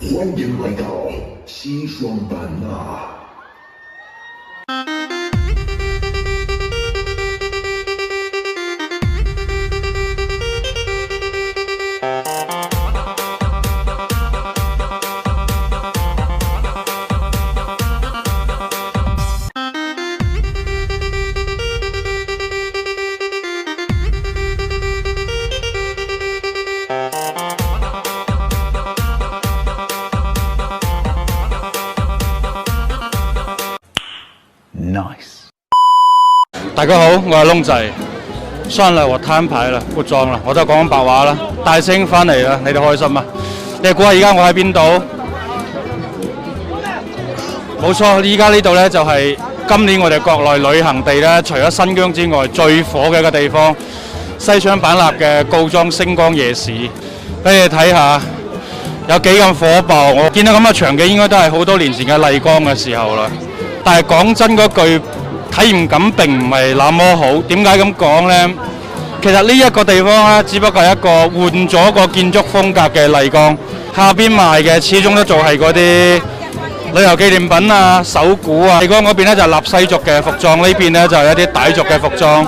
欢迎来到西双版纳。Nice。大家好，我係窿仔。算啦，我攤牌啦，活裝啦，我都係講白話啦。大聲翻嚟啦，你哋開心嗎？你估下而家我喺邊度？冇錯，依家呢度呢就係今年我哋國內旅行地呢，除咗新疆之外最火嘅一個地方——西雙版納嘅告莊星光夜市。俾你睇下，有幾咁火爆。我見到咁嘅場景，應該都係好多年前嘅麗江嘅時候啦。但係講真嗰句，體驗感並唔係那麼好。點解咁講呢？其實呢一個地方咧，只不過係一個換咗個建築風格嘅麗江，下邊賣嘅始終都做係嗰啲旅遊紀念品啊、手鼓啊。麗江嗰邊咧就納西族嘅服裝，呢邊咧就係一啲傣族嘅服裝。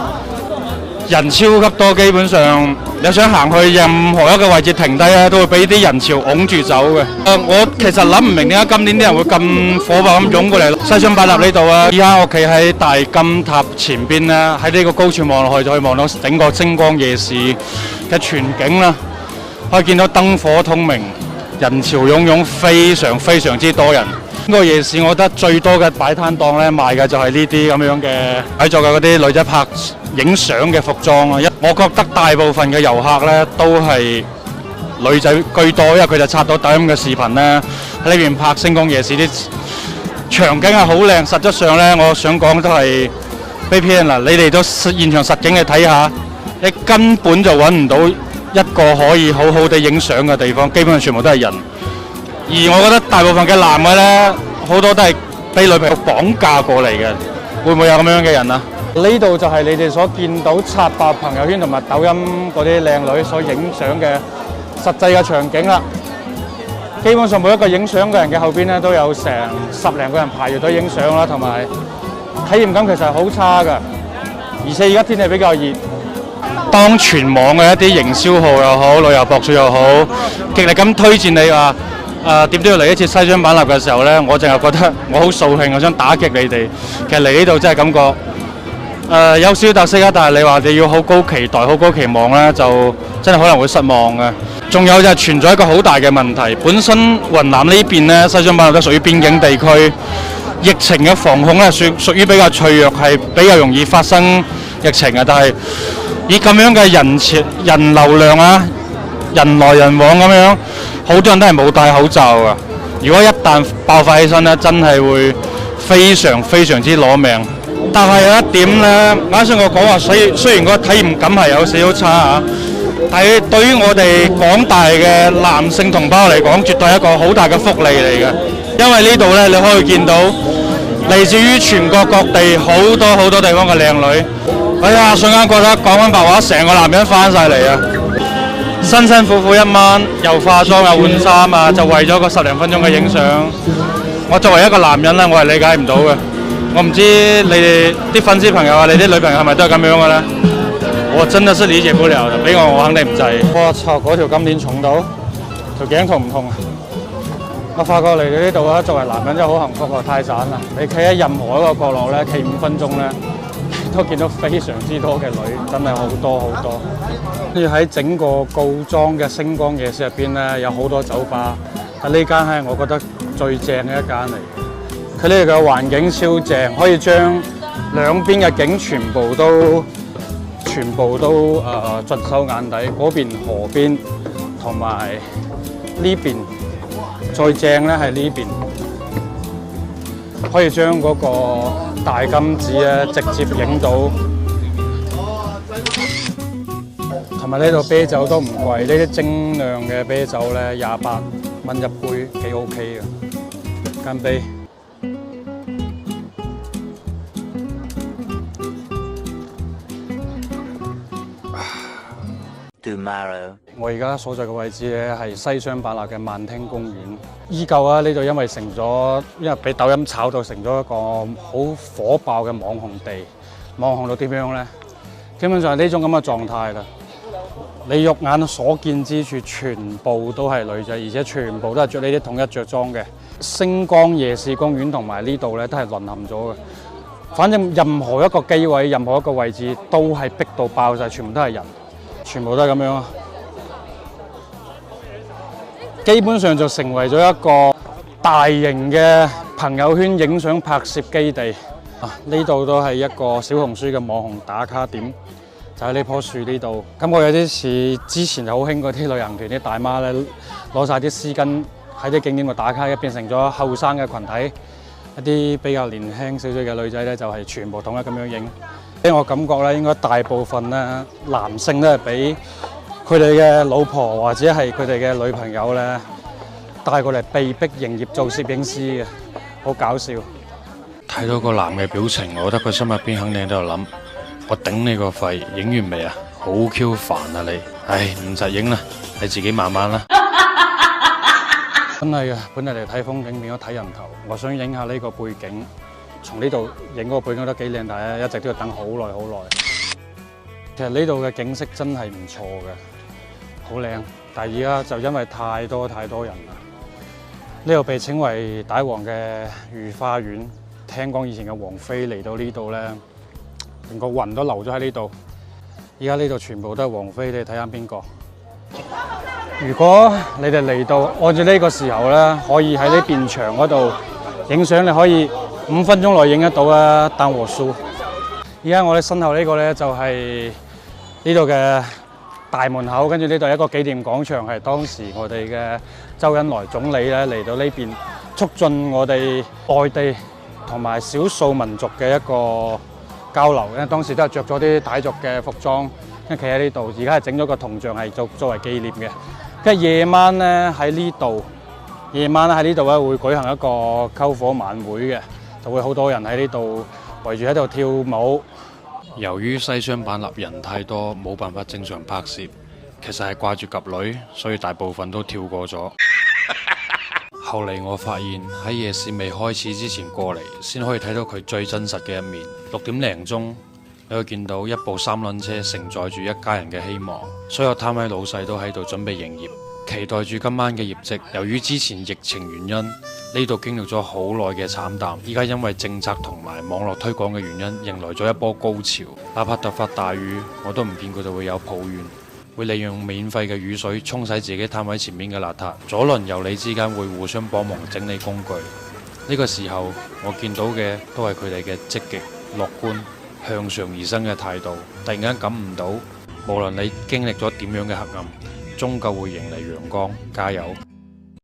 人超級多，基本上你想行去任何一個位置停低咧，都會俾啲人潮擁住走嘅。我其實諗唔明點解今年啲人會咁火爆咁湧過嚟西雙版納呢度啊！依家我企喺大金塔前邊咧，喺呢個高處望落去就可以望到整個星光夜市嘅全景啦，可以見到燈火通明，人潮湧湧，非常非常之多人。呢個夜市我覺得最多嘅擺攤檔咧賣嘅就係呢啲咁樣嘅喺座嘅嗰啲女仔拍影相嘅服裝啊！我覺得大部分嘅遊客咧都係女仔居多，因為佢就刷到抖音嘅視頻咧喺呢邊拍星光夜市啲場景係好靚。實質上咧，我想講都係被騙啦！你哋都現場實景去睇下，你根本就揾唔到一個可以好好地影相嘅地方，基本上全部都係人。而我覺得大部分嘅男嘅咧，好多都係俾女朋友綁架過嚟嘅，會唔會有咁樣嘅人啊？呢度就係你哋所見到刷爆朋友圈同埋抖音嗰啲靚女所影相嘅實際嘅場景啦。基本上每一個影相嘅人嘅後邊咧，都有成10零個人排住隊影相啦，同埋體驗感其實係好差㗎。而且而家天氣比較熱，當全網嘅一啲營銷號又好、旅遊博主又好，極力咁推薦你話點都要嚟一次西雙版納嘅時候咧，我淨係覺得我好掃興，我想打擊你哋。其實嚟呢度真係感覺有少少特色啊，但係你話你要好高期待、好高期望咧，就真係可能會失望嘅。仲有就係存在一個好大嘅問題，本身雲南呢邊咧，西雙版納都屬於邊境地區，疫情嘅防控咧屬於比較脆弱，係比較容易發生疫情嘅。但係以咁樣嘅人流量啊，人來人往咁樣，好多人都係冇戴口罩㗎。如果一旦爆發起身咧，真係會非常非常之攞命。但係有一點咧，啱先我講話，雖然個體驗感係有少少差嚇，但係對於我哋廣大嘅男性同胞嚟講，絕對係一個好大嘅福利嚟嘅。因為呢度咧，你可以見到嚟自於全國各地好多地方嘅靚女。哎呀，瞬間覺得講緊白話，成個男人翻晒嚟啊！辛辛苦苦一晚，又化妝又換衫啊，就為咗個10零分鐘嘅影相。我作為一個男人咧，我係理解唔到嘅。我唔知你哋啲粉絲朋友啊，你啲女朋友係咪都係咁樣嘅咧？我真係是理解不了嘅，俾我肯定唔制。我操！嗰條金鏈重到，條頸痛唔痛啊？我發覺嚟到呢度啊，作為男人真係好幸福啊，太散啦！你企喺任何一個角落咧，企5分鐘咧，都見到非常之多嘅女，真係好多。跟住喺整個告莊嘅星光夜市入邊咧，有好多酒吧，呢間係我覺得最正嘅一間嚟。佢呢度嘅環境超正，可以將兩邊嘅景全部都盡收眼底。嗰邊河邊同埋呢邊，最正咧係呢邊，可以將嗰個大金子咧直接影到。同埋呢度啤酒都唔貴，呢啲精釀嘅啤酒咧28蚊一杯，幾 OK 嘅。乾杯！ Tomorrow. 我而家所在嘅位置咧係西雙版納嘅曼聽公園，依舊啊呢度因為俾抖音炒到成咗一個好火爆嘅網紅地，網紅到點樣咧？基本上係呢種咁嘅狀態啦。你肉眼所見之處，全部都係女仔，而且全部都係着呢啲統一着裝嘅。星光夜市公園同埋呢度咧都係淪陷咗嘅。反正任何一個機位、任何一個位置都係逼到爆晒，全部都係人，全部都係咁樣啊！基本上就成為咗一個大型嘅朋友圈影相拍攝基地。呢度都係一個小紅書嘅網紅打卡點。就喺呢棵樹呢度，感覺有啲似之前好興嗰啲旅行團啲大媽咧，攞晒啲絲巾喺啲景點度打卡，變成咗後生嘅群體，一啲比較年輕少少嘅女仔咧，就係全部統一咁樣影。俾我感覺咧，應該大部分咧男性都係俾佢哋嘅老婆或者係佢哋嘅女朋友咧帶過嚟被逼營業做攝影師嘅，好搞笑。睇到個男嘅表情，我覺得佢心入邊肯定喺度諗。我頂你個肺，影完未啊？好 Q 煩啊你！唉，唔實影啦，你自己慢慢啦。真係嘅，本嚟嚟睇風景變咗睇人頭。我想影下呢個背景，從呢度影嗰個背景都幾靚，但係一直都要等好耐好耐。其實呢度嘅景色真係唔錯嘅，好靚。但係而家就因為太多人啦。呢度被稱為大王嘅御花園，聽講以前嘅王妃嚟到呢度咧。連個魂都留咗喺呢度，而家呢度全部都係王妃，你睇下邊個？如果你哋嚟到，按照呢個時候咧，可以喺呢邊牆嗰度影相，你可以5分鐘內影得到啊！丹和蘇。而家我哋身後呢個咧就係呢度嘅大門口，跟住呢度一個紀念廣場，係當時我哋嘅周恩來總理咧嚟到呢邊，促進我哋外地同埋少數民族嘅一個交流，因為當時都係着咗啲傣族嘅服裝，跟住企喺呢度。而家係整咗個銅像係作為紀念嘅。跟住夜晚咧喺呢度，夜晚喺呢度咧會舉行一個篝火晚會嘅，就會好多人喺呢度圍住喺度跳舞。由於西雙版納人太多，冇辦法正常拍攝，其實係掛住及女，所以大部分都跳過咗。後嚟我發現喺夜市未開始之前過嚟，先可以睇到佢最真實嘅一面。6點零鐘，你會見到一部3輪車承載住一家人嘅希望，所有攤位老細都喺度準備營業，期待住今晚嘅業績。由於之前疫情原因，呢度經歷咗好耐嘅慘淡，依家因為政策同埋網絡推廣嘅原因，迎來咗一波高潮。哪怕突發大雨，我都唔見佢哋會有抱怨。會利用免費嘅雨水沖洗自己攤位前面嘅邋遢，左鄰右里之間會互相幫忙整理工具。呢個時候，我見到嘅都係佢哋嘅積極、樂觀、向上而生嘅態度。突然間感悟到，無論你經歷咗點樣嘅黑暗，終究會迎嚟陽光。加油！